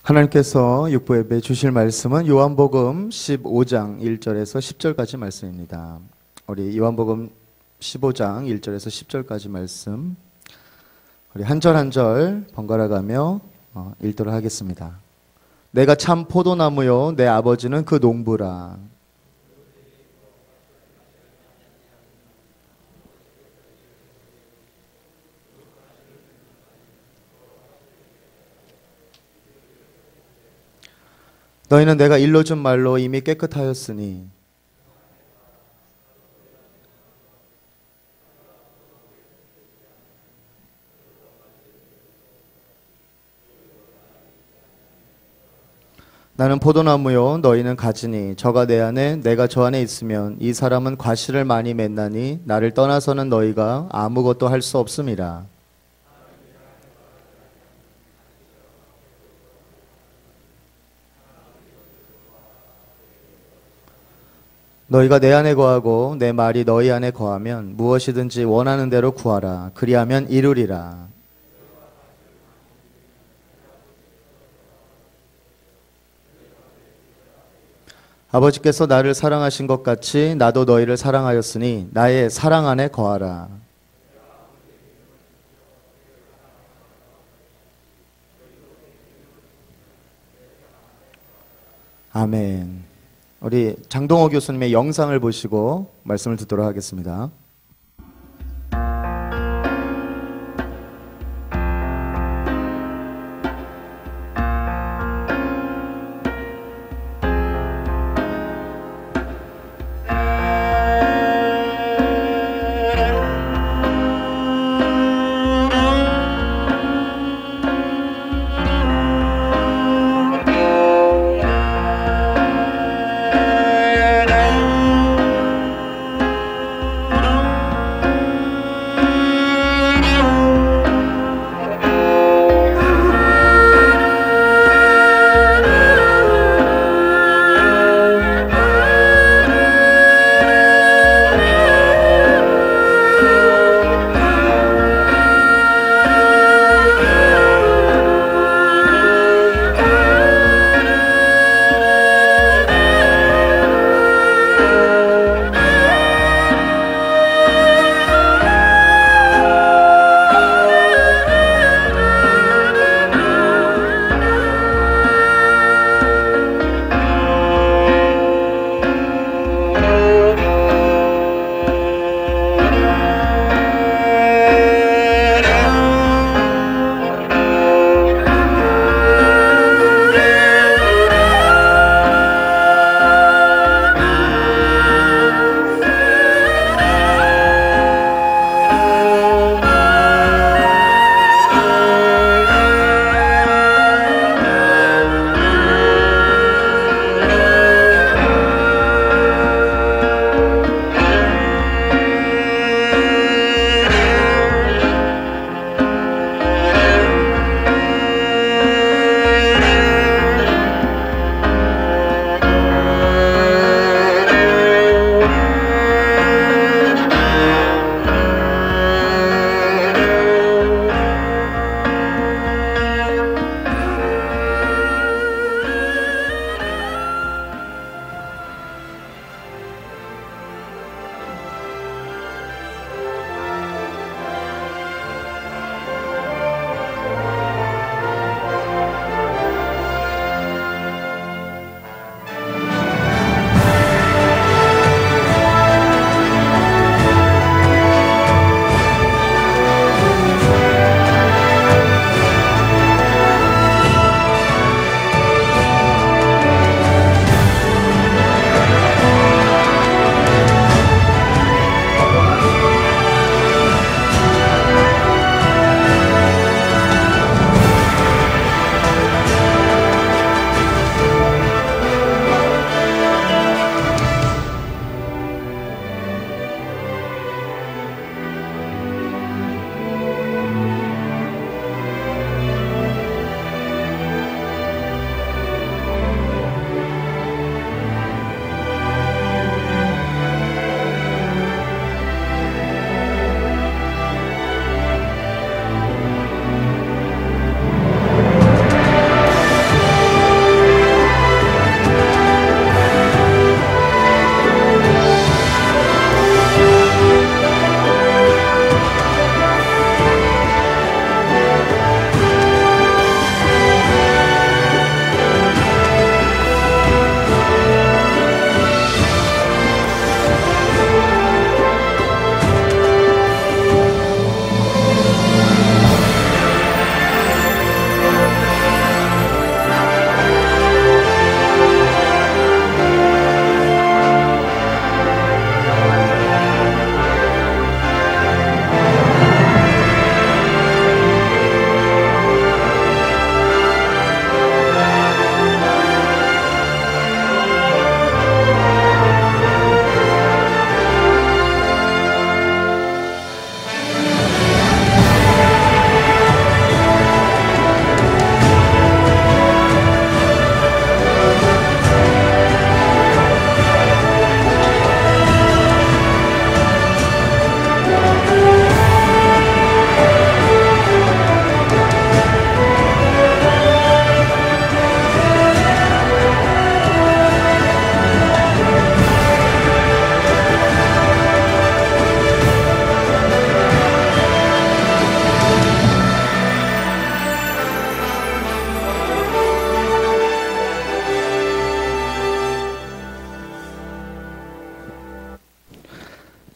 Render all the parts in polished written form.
하나님께서 육부 예배 주실 말씀은 요한복음 15장 1절에서 10절까지 말씀입니다. 우리 요한복음 15장 1절에서 10절까지 말씀 우리 한 절 한 절 번갈아 가며 읽도록 하겠습니다. 내가 참 포도나무요 내 아버지는 그 농부라. 너희는 내가 일러준 말로 이미 깨끗하였으니 나는 포도나무요 너희는 가지니 저가 내 안에 내가 저 안에 있으면 이 사람은 과실을 많이 맺나니 나를 떠나서는 너희가 아무것도 할 수 없음이라. 너희가 내 안에 거하고 내 말이 너희 안에 거하면 무엇이든지 원하는 대로 구하라. 그리하면 이루리라. 아버지께서 나를 사랑하신 것 같이 나도 너희를 사랑하였으니 나의 사랑 안에 거하라. 아멘. 우리 장동호 교수님의 영상을 보시고 말씀을 듣도록 하겠습니다.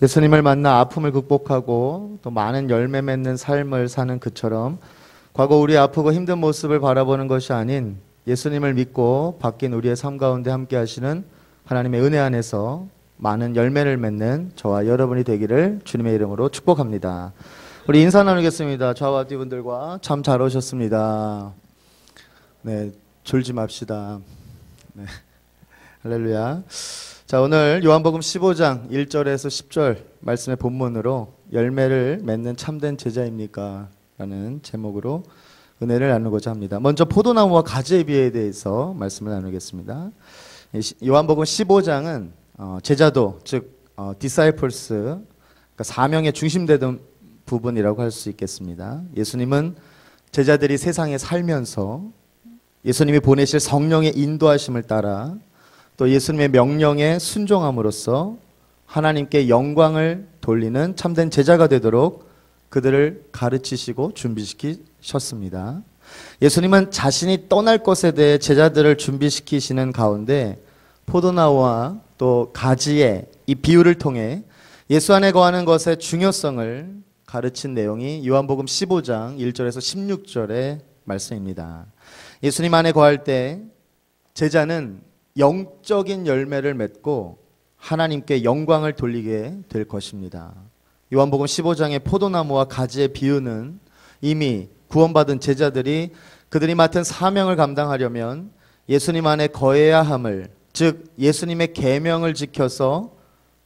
예수님을 만나 아픔을 극복하고 또 많은 열매 맺는 삶을 사는 그처럼 과거 우리 아프고 힘든 모습을 바라보는 것이 아닌 예수님을 믿고 바뀐 우리의 삶 가운데 함께 하시는 하나님의 은혜 안에서 많은 열매를 맺는 저와 여러분이 되기를 주님의 이름으로 축복합니다. 우리 인사 나누겠습니다. 저와 뒤분들과 참 잘 오셨습니다. 네, 졸지 맙시다. 네, 할렐루야. 자, 오늘 요한복음 15장 1절에서 10절 말씀의 본문으로 열매를 맺는 참된 제자입니까? 라는 제목으로 은혜를 나누고자 합니다. 먼저 포도나무와 가지의 비유에 대해서 말씀을 나누겠습니다. 요한복음 15장은 제자도, 즉 disciples가 그러니까 사명에 중심되던 부분이라고 할 수 있겠습니다. 예수님은 제자들이 세상에 살면서 예수님이 보내실 성령의 인도하심을 따라 또 예수님의 명령에 순종함으로써 하나님께 영광을 돌리는 참된 제자가 되도록 그들을 가르치시고 준비시키셨습니다. 예수님은 자신이 떠날 것에 대해 제자들을 준비시키시는 가운데 포도나무와 또 가지의 이 비유를 통해 예수 안에 거하는 것의 중요성을 가르친 내용이 요한복음 15장 1절에서 16절의 말씀입니다. 예수님 안에 거할 때 제자는 영적인 열매를 맺고 하나님께 영광을 돌리게 될 것입니다. 요한복음 15장의 포도나무와 가지의 비유는 이미 구원받은 제자들이 그들이 맡은 사명을 감당하려면 예수님 안에 거해야 함을, 즉 예수님의 계명을 지켜서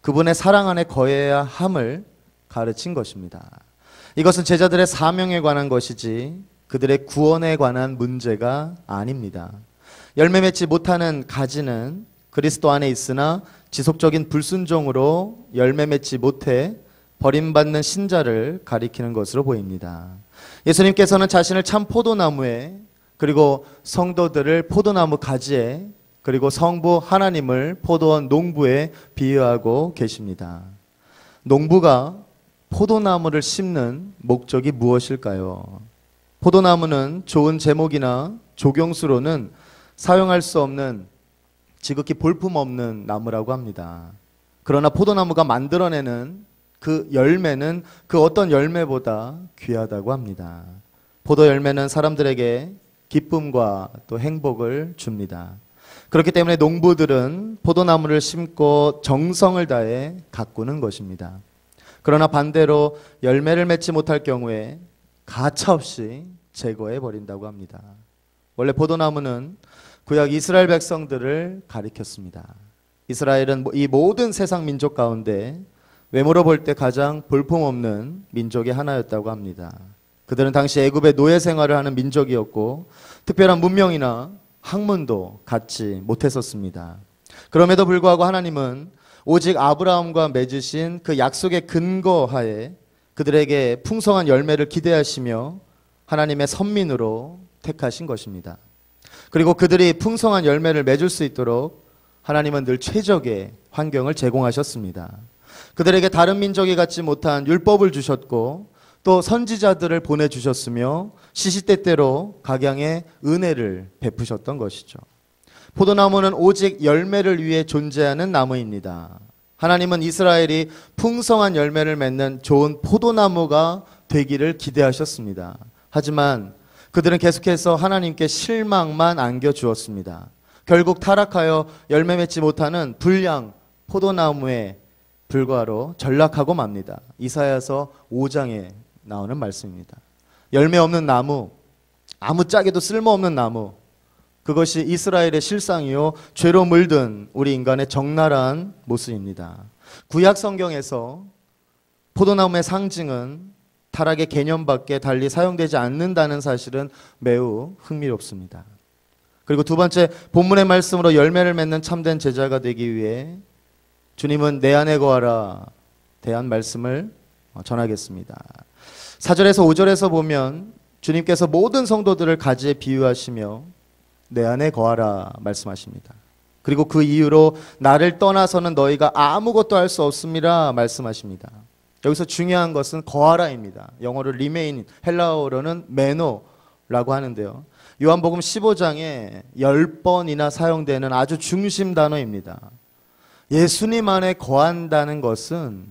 그분의 사랑 안에 거해야 함을 가르친 것입니다. 이것은 제자들의 사명에 관한 것이지 그들의 구원에 관한 문제가 아닙니다. 열매 맺지 못하는 가지는 그리스도 안에 있으나 지속적인 불순종으로 열매 맺지 못해 버림받는 신자를 가리키는 것으로 보입니다. 예수님께서는 자신을 참 포도나무에, 그리고 성도들을 포도나무 가지에, 그리고 성부 하나님을 포도원 농부에 비유하고 계십니다. 농부가 포도나무를 심는 목적이 무엇일까요? 포도나무는 좋은 제목이나 조경수로는 사용할 수 없는 지극히 볼품없는 나무라고 합니다. 그러나 포도나무가 만들어내는 그 열매는 그 어떤 열매보다 귀하다고 합니다. 포도 열매는 사람들에게 기쁨과 또 행복을 줍니다. 그렇기 때문에 농부들은 포도나무를 심고 정성을 다해 가꾸는 것입니다. 그러나 반대로 열매를 맺지 못할 경우에 가차없이 제거해 버린다고 합니다. 원래 포도나무는 구약 이스라엘 백성들을 가리켰습니다. 이스라엘은 이 모든 세상 민족 가운데 외모로 볼 때 가장 볼품없는 민족의 하나였다고 합니다. 그들은 당시 애굽의 노예 생활을 하는 민족이었고 특별한 문명이나 학문도 갖지 못했었습니다. 그럼에도 불구하고 하나님은 오직 아브라함과 맺으신 그 약속의 근거하에 그들에게 풍성한 열매를 기대하시며 하나님의 선민으로 택하신 것입니다. 그리고 그들이 풍성한 열매를 맺을 수 있도록 하나님은 늘 최적의 환경을 제공하셨습니다. 그들에게 다른 민족이 갖지 못한 율법을 주셨고 또 선지자들을 보내주셨으며 시시때때로 각양의 은혜를 베푸셨던 것이죠. 포도나무는 오직 열매를 위해 존재하는 나무입니다. 하나님은 이스라엘이 풍성한 열매를 맺는 좋은 포도나무가 되기를 기대하셨습니다. 하지만 그들은 계속해서 하나님께 실망만 안겨주었습니다. 결국 타락하여 열매 맺지 못하는 불량 포도나무에 불과로 전락하고 맙니다. 이사야서 5장에 나오는 말씀입니다. 열매 없는 나무, 아무짝에도 쓸모없는 나무, 그것이 이스라엘의 실상이요 죄로 물든 우리 인간의 적나라한 모습입니다. 구약 성경에서 포도나무의 상징은 타락의 개념밖에 달리 사용되지 않는다는 사실은 매우 흥미롭습니다. 그리고 두 번째, 본문의 말씀으로 열매를 맺는 참된 제자가 되기 위해 주님은 내 안에 거하라 대한 말씀을 전하겠습니다. 4절에서 5절에서 보면 주님께서 모든 성도들을 가지에 비유하시며 내 안에 거하라 말씀하십니다. 그리고 그 이유로 나를 떠나서는 너희가 아무것도 할 수 없음이라 말씀하십니다. 여기서 중요한 것은 거하라입니다. 영어로 remain, 헬라어로는 메노라고 하는데요. 요한복음 15장에 10번이나 사용되는 아주 중심 단어입니다. 예수님 안에 거한다는 것은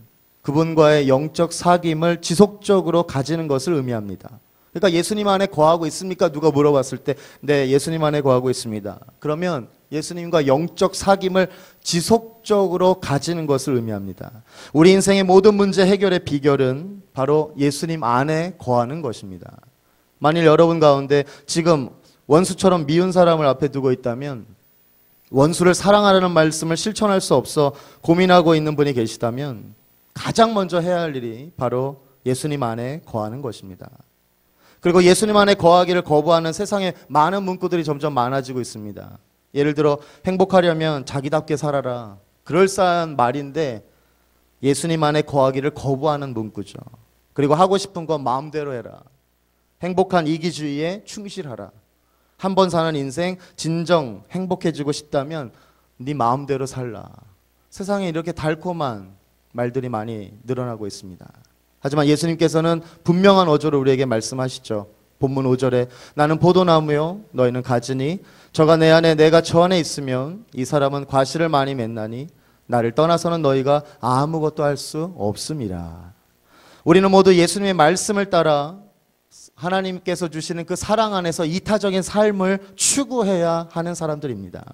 그분과의 영적 사귐을 지속적으로 가지는 것을 의미합니다. 그러니까 예수님 안에 거하고 있습니까? 누가 물어봤을 때 네, 예수님 안에 거하고 있습니다. 그러면 예수님과 영적 사귐을 지속적으로 가지는 것을 의미합니다. 우리 인생의 모든 문제 해결의 비결은 바로 예수님 안에 거하는 것입니다. 만일 여러분 가운데 지금 원수처럼 미운 사람을 앞에 두고 있다면, 원수를 사랑하라는 말씀을 실천할 수 없어 고민하고 있는 분이 계시다면 가장 먼저 해야 할 일이 바로 예수님 안에 거하는 것입니다. 그리고 예수님 안에 거하기를 거부하는 세상에 많은 문구들이 점점 많아지고 있습니다. 예를 들어 행복하려면 자기답게 살아라. 그럴싸한 말인데 예수님 안에 거하기를 거부하는 문구죠. 그리고 하고 싶은 건 마음대로 해라. 행복한 이기주의에 충실하라. 한 번 사는 인생 진정 행복해지고 싶다면 네 마음대로 살라. 세상에 이렇게 달콤한 말들이 많이 늘어나고 있습니다. 하지만 예수님께서는 분명한 어조로 우리에게 말씀하시죠. 본문 5절에 나는 포도나무요 너희는 가지니 저가 내 안에 내가 저 안에 있으면 이 사람은 과실을 많이 맺나니 나를 떠나서는 너희가 아무것도 할 수 없음이라. 우리는 모두 예수님의 말씀을 따라 하나님께서 주시는 그 사랑 안에서 이타적인 삶을 추구해야 하는 사람들입니다.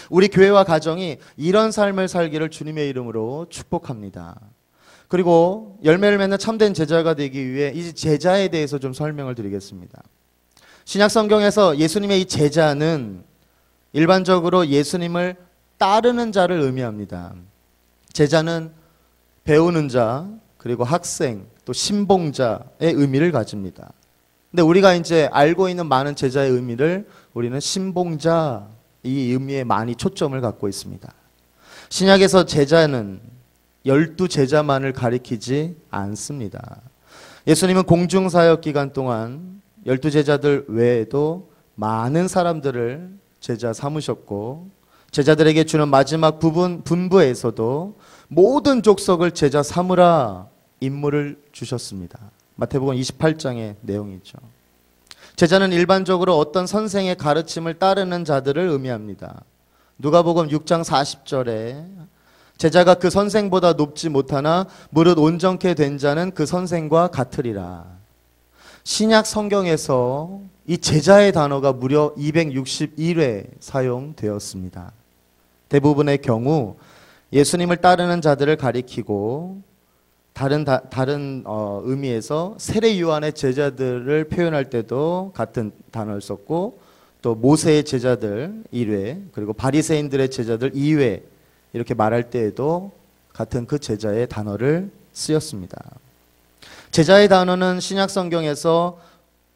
우리 교회와 가정이 이런 삶을 살기를 주님의 이름으로 축복합니다. 그리고 열매를 맺는 참된 제자가 되기 위해 이 제자에 대해서 좀 설명을 드리겠습니다. 신약 성경에서 예수님의 이 제자는 일반적으로 예수님을 따르는 자를 의미합니다. 제자는 배우는 자, 그리고 학생, 또 신봉자의 의미를 가집니다. 근데 우리가 이제 알고 있는 많은 제자의 의미를 우리는 신봉자 이 의미에 많이 초점을 갖고 있습니다. 신약에서 제자는 12제자만을 가리키지 않습니다. 예수님은 공중사역 기간 동안 12제자들 외에도 많은 사람들을 제자 삼으셨고 제자들에게 주는 마지막 분부에서도 모든 족속을 제자 삼으라 임무를 주셨습니다. 마태복음 28장의 내용이죠. 제자는 일반적으로 어떤 선생의 가르침을 따르는 자들을 의미합니다. 누가복음 6장 40절에 제자가 그 선생보다 높지 못하나 무릇 온전케 된 자는 그 선생과 같으리라. 신약 성경에서 이 제자의 단어가 무려 261회 사용되었습니다. 대부분의 경우 예수님을 따르는 자들을 가리키고 다른 의미에서 세례 요한의 제자들을 표현할 때도 같은 단어를 썼고 또 모세의 제자들 1회 그리고 바리새인들의 제자들 2회 이렇게 말할 때에도 같은 그 제자의 단어를 쓰였습니다. 제자의 단어는 신약 성경에서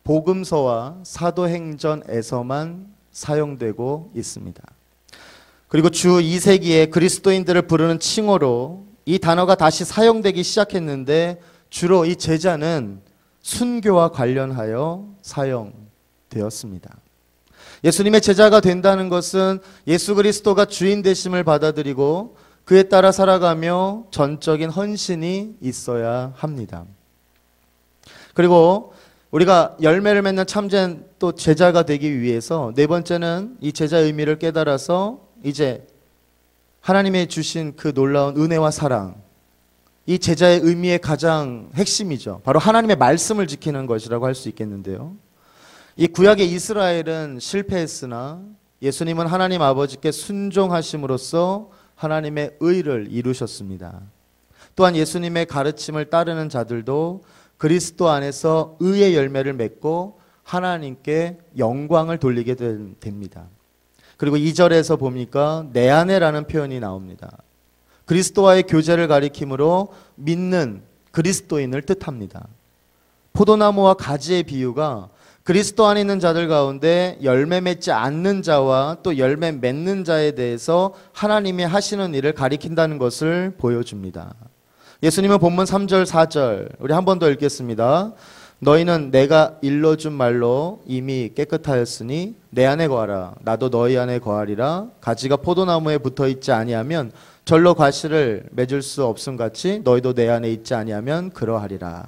복음서와 사도행전에서만 사용되고 있습니다. 그리고 주 2세기에 그리스도인들을 부르는 칭호로 이 단어가 다시 사용되기 시작했는데 주로 이 제자는 순교와 관련하여 사용되었습니다. 예수님의 제자가 된다는 것은 예수 그리스도가 주인 되심을 받아들이고 그에 따라 살아가며 전적인 헌신이 있어야 합니다. 그리고 우리가 열매를 맺는 참된 또 제자가 되기 위해서 네 번째는 이 제자의 의미를 깨달아서 이제 하나님의 주신 그 놀라운 은혜와 사랑, 이 제자의 의미의 가장 핵심이죠. 바로 하나님의 말씀을 지키는 것이라고 할 수 있겠는데요. 이 구약의 이스라엘은 실패했으나 예수님은 하나님 아버지께 순종하심으로써 하나님의 의를 이루셨습니다. 또한 예수님의 가르침을 따르는 자들도 그리스도 안에서 의의 열매를 맺고 하나님께 영광을 돌리게 됩니다. 그리고 2절에서 보니까 내 안에라는 표현이 나옵니다. 그리스도와의 교제를 가리키므로 믿는 그리스도인을 뜻합니다. 포도나무와 가지의 비유가 그리스도 안에 있는 자들 가운데 열매 맺지 않는 자와 또 열매 맺는 자에 대해서 하나님이 하시는 일을 가리킨다는 것을 보여줍니다. 예수님은 본문 3절 4절 우리 한 번 더 읽겠습니다. 너희는 내가 일러준 말로 이미 깨끗하였으니 내 안에 거하라. 나도 너희 안에 거하리라. 가지가 포도나무에 붙어있지 아니하면 절로 과실을 맺을 수 없음같이 너희도 내 안에 있지 아니하면 그러하리라.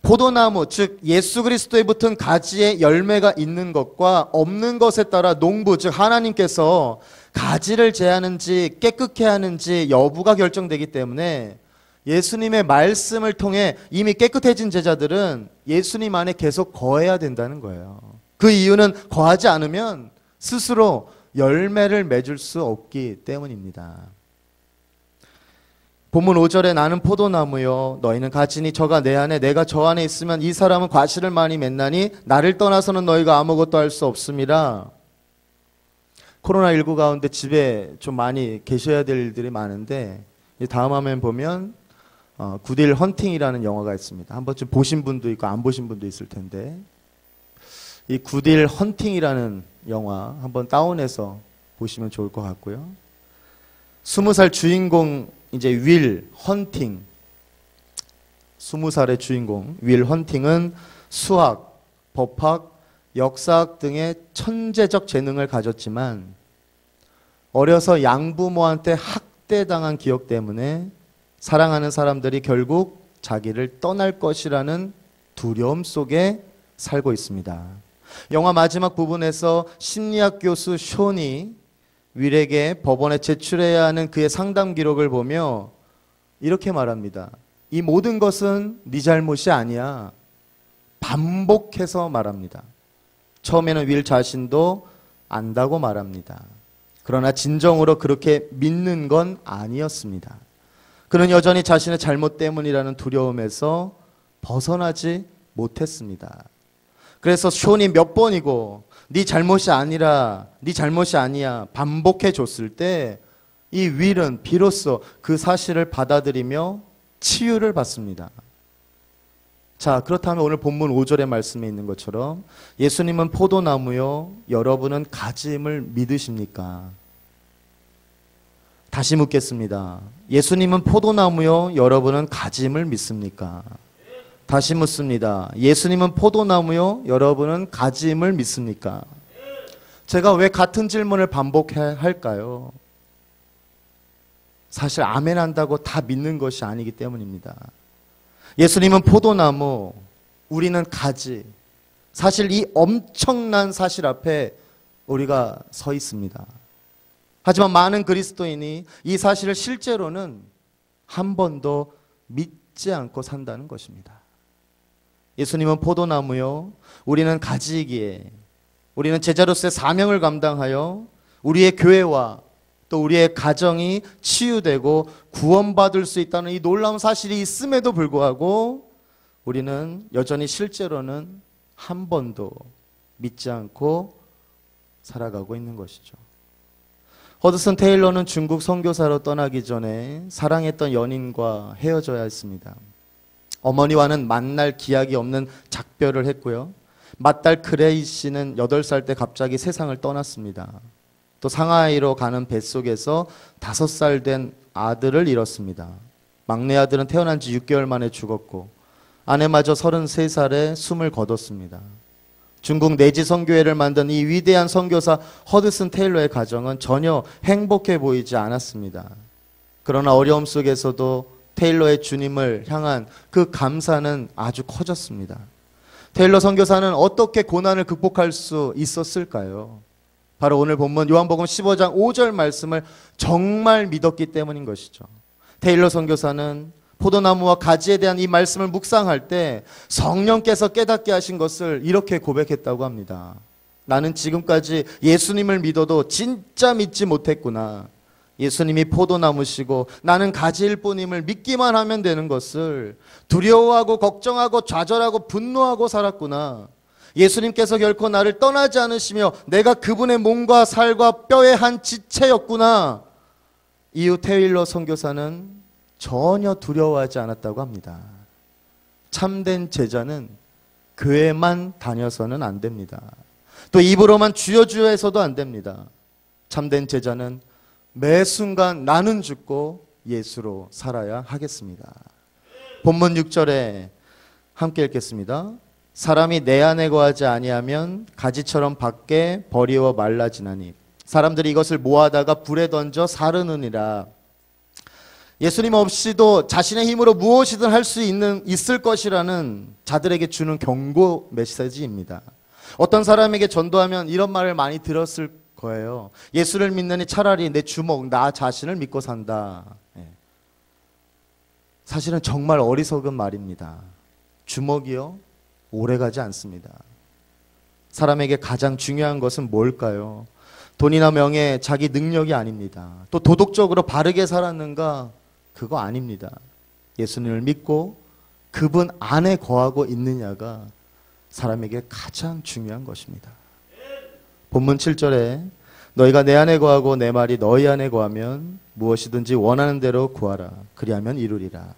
포도나무 즉 예수 그리스도에 붙은 가지에 열매가 있는 것과 없는 것에 따라 농부 즉 하나님께서 가지를 제하는지 깨끗게 하는지 여부가 결정되기 때문에 예수님의 말씀을 통해 이미 깨끗해진 제자들은 예수님 안에 계속 거해야 된다는 거예요. 그 이유는 거하지 않으면 스스로 열매를 맺을 수 없기 때문입니다. 본문 5절에 나는 포도나무요 너희는 가지니 저가 내 안에 내가 저 안에 있으면 이 사람은 과실을 많이 맺나니 나를 떠나서는 너희가 아무것도 할 수 없음이라. 코로나19 가운데 집에 좀 많이 계셔야 될 일들이 많은데 다음 화면 보면 굿윌 헌팅이라는 영화가 있습니다. 한 번쯤 보신 분도 있고 안 보신 분도 있을 텐데 이 굿윌 헌팅이라는 영화 한번 다운해서 보시면 좋을 것 같고요. 20살 주인공 이제 윌 헌팅, 20살의 주인공 윌 헌팅은 수학, 법학, 역사학 등의 천재적 재능을 가졌지만 어려서 양부모한테 학대당한 기억 때문에 사랑하는 사람들이 결국 자기를 떠날 것이라는 두려움 속에 살고 있습니다. 영화 마지막 부분에서 심리학 교수 숀이 윌에게 법원에 제출해야 하는 그의 상담 기록을 보며 이렇게 말합니다. 이 모든 것은 네 잘못이 아니야. 반복해서 말합니다. 처음에는 윌 자신도 안다고 말합니다. 그러나 진정으로 그렇게 믿는 건 아니었습니다. 그는 여전히 자신의 잘못 때문이라는 두려움에서 벗어나지 못했습니다. 그래서 숀이 몇 번이고 네 잘못이 아니라 네 잘못이 아니야 반복해 줬을 때 이 윌은 비로소 그 사실을 받아들이며 치유를 받습니다. 자, 그렇다면 오늘 본문 5절의 말씀에 있는 것처럼 예수님은 포도나무요 여러분은 가지임을 믿으십니까? 다시 묻겠습니다. 예수님은 포도나무요 여러분은 가지임을 믿습니까? 다시 묻습니다. 예수님은 포도나무요 여러분은 가지임을 믿습니까? 제가 왜 같은 질문을 반복해야 할까요? 사실 아멘 한다고 다 믿는 것이 아니기 때문입니다. 예수님은 포도나무, 우리는 가지. 사실 이 엄청난 사실 앞에 우리가 서 있습니다. 하지만 많은 그리스도인이 이 사실을 실제로는 한 번도 믿지 않고 산다는 것입니다. 예수님은 포도나무요, 우리는 가지이기에 우리는 제자로서의 사명을 감당하여 우리의 교회와 또 우리의 가정이 치유되고 구원받을 수 있다는 이 놀라운 사실이 있음에도 불구하고 우리는 여전히 실제로는 한 번도 믿지 않고 살아가고 있는 것이죠. 허드슨 테일러는 중국 선교사로 떠나기 전에 사랑했던 연인과 헤어져야 했습니다. 어머니와는 만날 기약이 없는 작별을 했고요. 맏딸 그레이 씨는 8살 때 갑자기 세상을 떠났습니다. 또 상하이로 가는 뱃속에서 5살 된 아들을 잃었습니다. 막내 아들은 태어난 지 6개월 만에 죽었고 아내마저 33살에 숨을 거뒀습니다. 중국 내지 선교회를 만든 이 위대한 선교사 허드슨 테일러의 가정은 전혀 행복해 보이지 않았습니다. 그러나 어려움 속에서도 테일러의 주님을 향한 그 감사는 아주 커졌습니다. 테일러 선교사는 어떻게 고난을 극복할 수 있었을까요? 바로 오늘 본문 요한복음 15장 5절 말씀을 정말 믿었기 때문인 것이죠. 테일러 선교사는 포도나무와 가지에 대한 이 말씀을 묵상할 때 성령께서 깨닫게 하신 것을 이렇게 고백했다고 합니다. 나는 지금까지 예수님을 믿어도 진짜 믿지 못했구나. 예수님이 포도나무시고 나는 가지일 뿐임을 믿기만 하면 되는 것을 두려워하고 걱정하고 좌절하고 분노하고 살았구나. 예수님께서 결코 나를 떠나지 않으시며 내가 그분의 몸과 살과 뼈의 한 지체였구나. 이후 테일러 선교사는 전혀 두려워하지 않았다고 합니다. 참된 제자는 교회만 다녀서는 안 됩니다. 또 입으로만 주여 주여 해서도 안 됩니다. 참된 제자는 매 순간 나는 죽고 예수로 살아야 하겠습니다. 본문 6절에 함께 읽겠습니다. 사람이 내 안에 거하지 아니하면 가지처럼 밖에 버리워 말라지나니 사람들이 이것을 모아다가 불에 던져 사르느니라. 예수님 없이도 자신의 힘으로 무엇이든 할 수 있을 것이라는 자들에게 주는 경고 메시지입니다. 어떤 사람에게 전도하면 이런 말을 많이 들었을 거예요. 예수를 믿느니 차라리 내 주먹, 나 자신을 믿고 산다. 사실은 정말 어리석은 말입니다. 주먹이요? 오래가지 않습니다. 사람에게 가장 중요한 것은 뭘까요? 돈이나 명예, 자기 능력이 아닙니다. 또 도덕적으로 바르게 살았는가? 그거 아닙니다. 예수님을 믿고 그분 안에 거하고 있느냐가 사람에게 가장 중요한 것입니다. 본문 7절에 너희가 내 안에 거하고 내 말이 너희 안에 거하면 무엇이든지 원하는 대로 구하라. 그리하면 이루리라.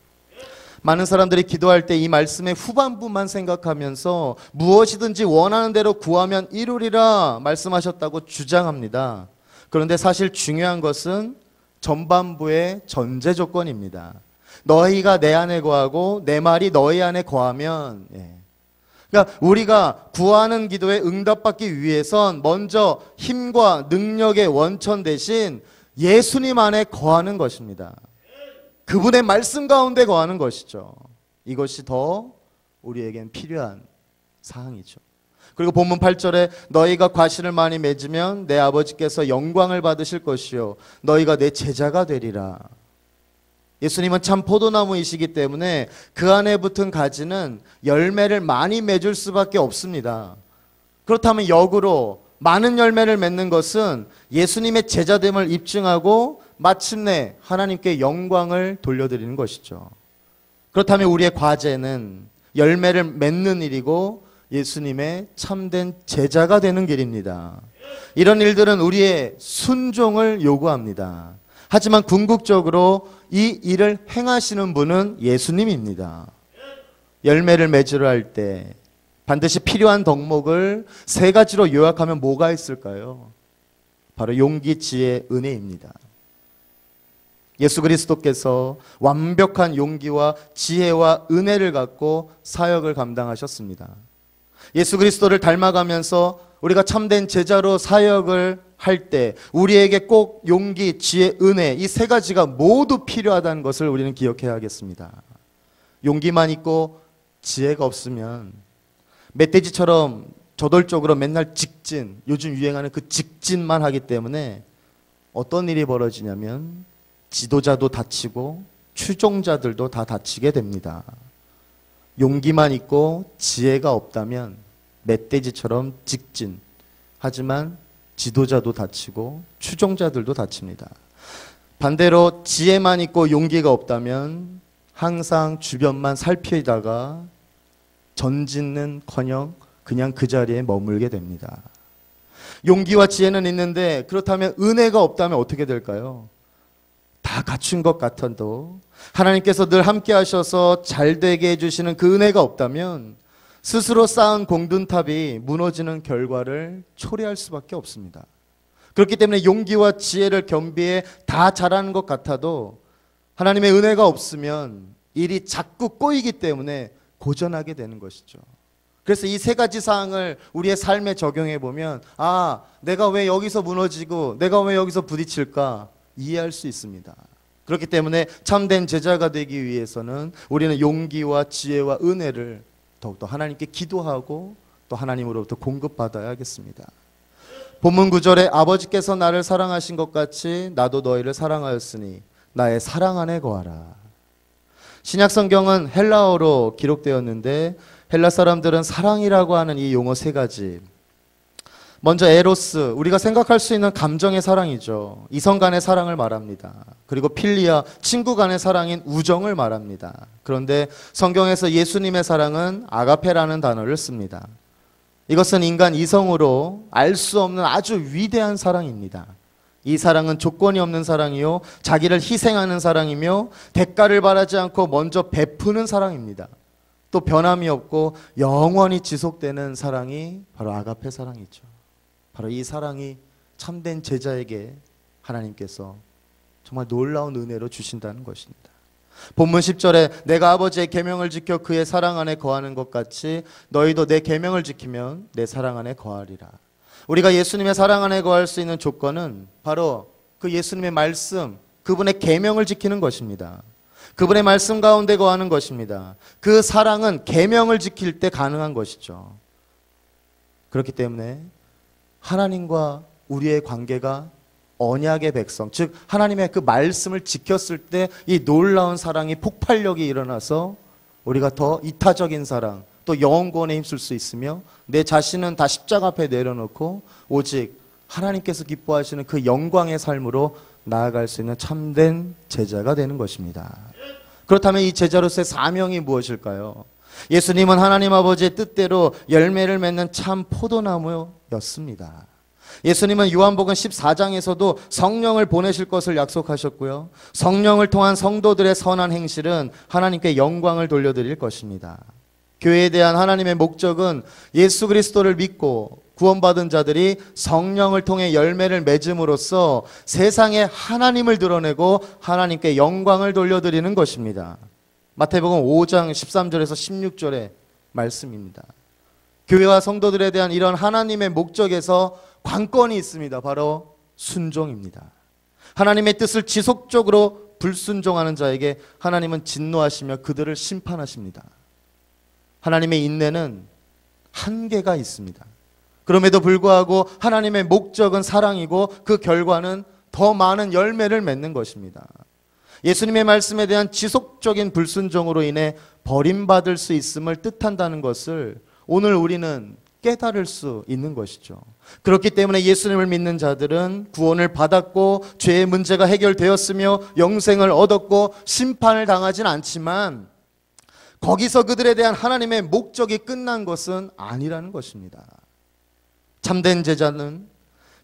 많은 사람들이 기도할 때 이 말씀의 후반부만 생각하면서 무엇이든지 원하는 대로 구하면 이루리라 말씀하셨다고 주장합니다. 그런데 사실 중요한 것은 전반부의 전제 조건입니다. 너희가 내 안에 거하고 내 말이 너희 안에 거하면, 그러니까 우리가 구하는 기도에 응답받기 위해선 먼저 힘과 능력의 원천 대신 예수님 안에 거하는 것입니다. 그분의 말씀 가운데 거하는 것이죠. 이것이 더 우리에겐 필요한 사항이죠. 그리고 본문 8절에 너희가 과실을 많이 맺으면 내 아버지께서 영광을 받으실 것이요 너희가 내 제자가 되리라. 예수님은 참 포도나무이시기 때문에 그 안에 붙은 가지는 열매를 많이 맺을 수밖에 없습니다. 그렇다면 역으로 많은 열매를 맺는 것은 예수님의 제자됨을 입증하고 마침내 하나님께 영광을 돌려드리는 것이죠. 그렇다면 우리의 과제는 열매를 맺는 일이고 예수님의 참된 제자가 되는 길입니다. 이런 일들은 우리의 순종을 요구합니다. 하지만 궁극적으로 이 일을 행하시는 분은 예수님입니다. 열매를 맺으려 할 때 반드시 필요한 덕목을 세 가지로 요약하면 뭐가 있을까요? 바로 용기, 지혜, 은혜입니다. 예수 그리스도께서 완벽한 용기와 지혜와 은혜를 갖고 사역을 감당하셨습니다. 예수 그리스도를 닮아가면서 우리가 참된 제자로 사역을 할 때 우리에게 꼭 용기, 지혜, 은혜 이 세 가지가 모두 필요하다는 것을 우리는 기억해야 하겠습니다. 용기만 있고 지혜가 없으면 멧돼지처럼 저돌적으로 맨날 직진, 요즘 유행하는 그 직진만 하기 때문에 어떤 일이 벌어지냐면 지도자도 다치고 추종자들도 다 다치게 됩니다. 용기만 있고 지혜가 없다면 멧돼지처럼 직진, 하지만 지도자도 다치고 추종자들도 다칩니다. 반대로 지혜만 있고 용기가 없다면 항상 주변만 살피다가 전진은커녕 그냥 그 자리에 머물게 됩니다. 용기와 지혜는 있는데 그렇다면 은혜가 없다면 어떻게 될까요? 다 갖춘 것 같아도 하나님께서 늘 함께 하셔서 잘되게 해주시는 그 은혜가 없다면 스스로 쌓은 공든탑이 무너지는 결과를 초래할 수밖에 없습니다. 그렇기 때문에 용기와 지혜를 겸비해 다 잘하는 것 같아도 하나님의 은혜가 없으면 일이 자꾸 꼬이기 때문에 고전하게 되는 것이죠. 그래서 이 세 가지 사항을 우리의 삶에 적용해 보면 내가 왜 여기서 무너지고 내가 왜 여기서 부딪힐까 이해할 수 있습니다. 그렇기 때문에 참된 제자가 되기 위해서는 우리는 용기와 지혜와 은혜를 더욱더 하나님께 기도하고 또 하나님으로부터 공급받아야 하겠습니다. 본문 9절에 아버지께서 나를 사랑하신 것 같이 나도 너희를 사랑하였으니 나의 사랑 안에 거하라. 신약 성경은 헬라어로 기록되었는데 헬라 사람들은 사랑이라고 하는 이 용어 세 가지, 먼저 에로스, 우리가 생각할 수 있는 감정의 사랑이죠. 이성 간의 사랑을 말합니다. 그리고 필리아, 친구 간의 사랑인 우정을 말합니다. 그런데 성경에서 예수님의 사랑은 아가페라는 단어를 씁니다. 이것은 인간 이성으로 알 수 없는 아주 위대한 사랑입니다. 이 사랑은 조건이 없는 사랑이요 자기를 희생하는 사랑이며 대가를 바라지 않고 먼저 베푸는 사랑입니다. 또 변함이 없고 영원히 지속되는 사랑이 바로 아가페 사랑이죠. 바로 이 사랑이 참된 제자에게 하나님께서 정말 놀라운 은혜로 주신다는 것입니다. 본문 10절에 내가 아버지의 계명을 지켜 그의 사랑 안에 거하는 것 같이 너희도 내 계명을 지키면 내 사랑 안에 거하리라. 우리가 예수님의 사랑 안에 거할 수 있는 조건은 바로 그 예수님의 말씀, 그분의 계명을 지키는 것입니다. 그분의 말씀 가운데 거하는 것입니다. 그 사랑은 계명을 지킬 때 가능한 것이죠. 그렇기 때문에 하나님과 우리의 관계가 언약의 백성, 즉 하나님의 그 말씀을 지켰을 때 이 놀라운 사랑이 폭발력이 일어나서 우리가 더 이타적인 사랑, 또 영원권에 힘쓸 수 있으며 내 자신은 다 십자가 앞에 내려놓고 오직 하나님께서 기뻐하시는 그 영광의 삶으로 나아갈 수 있는 참된 제자가 되는 것입니다. 그렇다면 이 제자로서의 사명이 무엇일까요? 예수님은 하나님 아버지의 뜻대로 열매를 맺는 참 포도나무였습니다. 예수님은 요한복음 14장에서도 성령을 보내실 것을 약속하셨고요. 성령을 통한 성도들의 선한 행실은 하나님께 영광을 돌려드릴 것입니다. 교회에 대한 하나님의 목적은 예수 그리스도를 믿고 구원받은 자들이 성령을 통해 열매를 맺음으로써 세상에 하나님을 드러내고 하나님께 영광을 돌려드리는 것입니다. 마태복음 5장 13절에서 16절의 말씀입니다. 교회와 성도들에 대한 이런 하나님의 목적에서 관건이 있습니다. 바로 순종입니다. 하나님의 뜻을 지속적으로 불순종하는 자에게 하나님은 진노하시며 그들을 심판하십니다. 하나님의 인내는 한계가 있습니다. 그럼에도 불구하고 하나님의 목적은 사랑이고 그 결과는 더 많은 열매를 맺는 것입니다. 예수님의 말씀에 대한 지속적인 불순종으로 인해 버림받을 수 있음을 뜻한다는 것을 오늘 우리는 깨달을 수 있는 것이죠. 그렇기 때문에 예수님을 믿는 자들은 구원을 받았고 죄의 문제가 해결되었으며 영생을 얻었고 심판을 당하진 않지만 거기서 그들에 대한 하나님의 목적이 끝난 것은 아니라는 것입니다. 참된 제자는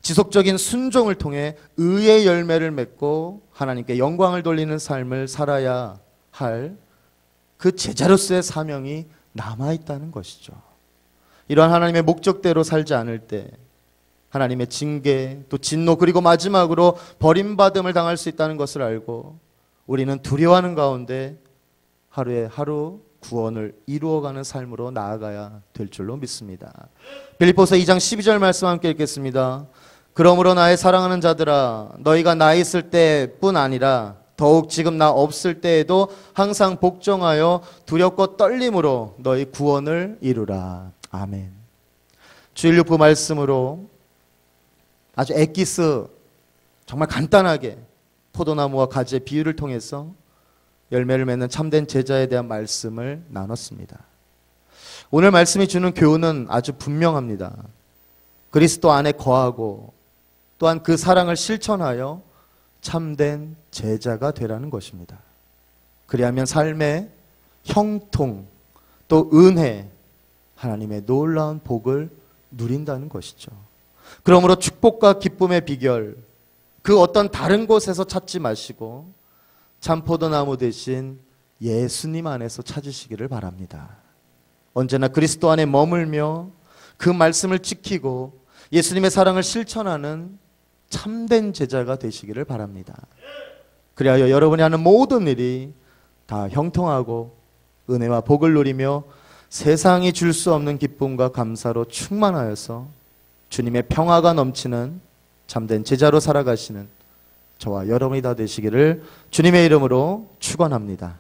지속적인 순종을 통해 의의 열매를 맺고 하나님께 영광을 돌리는 삶을 살아야 할 그 제자로서의 사명이 남아있다는 것이죠. 이러한 하나님의 목적대로 살지 않을 때 하나님의 징계, 또 진노, 그리고 마지막으로 버림받음을 당할 수 있다는 것을 알고 우리는 두려워하는 가운데 하루에 하루 구원을 이루어가는 삶으로 나아가야 될 줄로 믿습니다. 빌립보서 2장 12절 말씀 함께 읽겠습니다. 그러므로 나의 사랑하는 자들아, 너희가 나 있을 때뿐 아니라 더욱 지금 나 없을 때에도 항상 복종하여 두렵고 떨림으로 너희 구원을 이루라. 아멘. 주일 육부 말씀으로 아주 엑기스, 정말 간단하게 포도나무와 가지의 비유를 통해서 열매를 맺는 참된 제자에 대한 말씀을 나눴습니다. 오늘 말씀이 주는 교훈은 아주 분명합니다. 그리스도 안에 거하고 또한 그 사랑을 실천하여 참된 제자가 되라는 것입니다. 그리하면 삶의 형통 또 은혜, 하나님의 놀라운 복을 누린다는 것이죠. 그러므로 축복과 기쁨의 비결, 그 어떤 다른 곳에서 찾지 마시고 참 포도나무 대신 예수님 안에서 찾으시기를 바랍니다. 언제나 그리스도 안에 머물며 그 말씀을 지키고 예수님의 사랑을 실천하는 참된 제자가 되시기를 바랍니다. 그리하여 여러분이 하는 모든 일이 다 형통하고 은혜와 복을 누리며 세상이 줄 수 없는 기쁨과 감사로 충만하여서 주님의 평화가 넘치는 참된 제자로 살아가시는 저와 여러분이 다 되시기를 주님의 이름으로 축원합니다.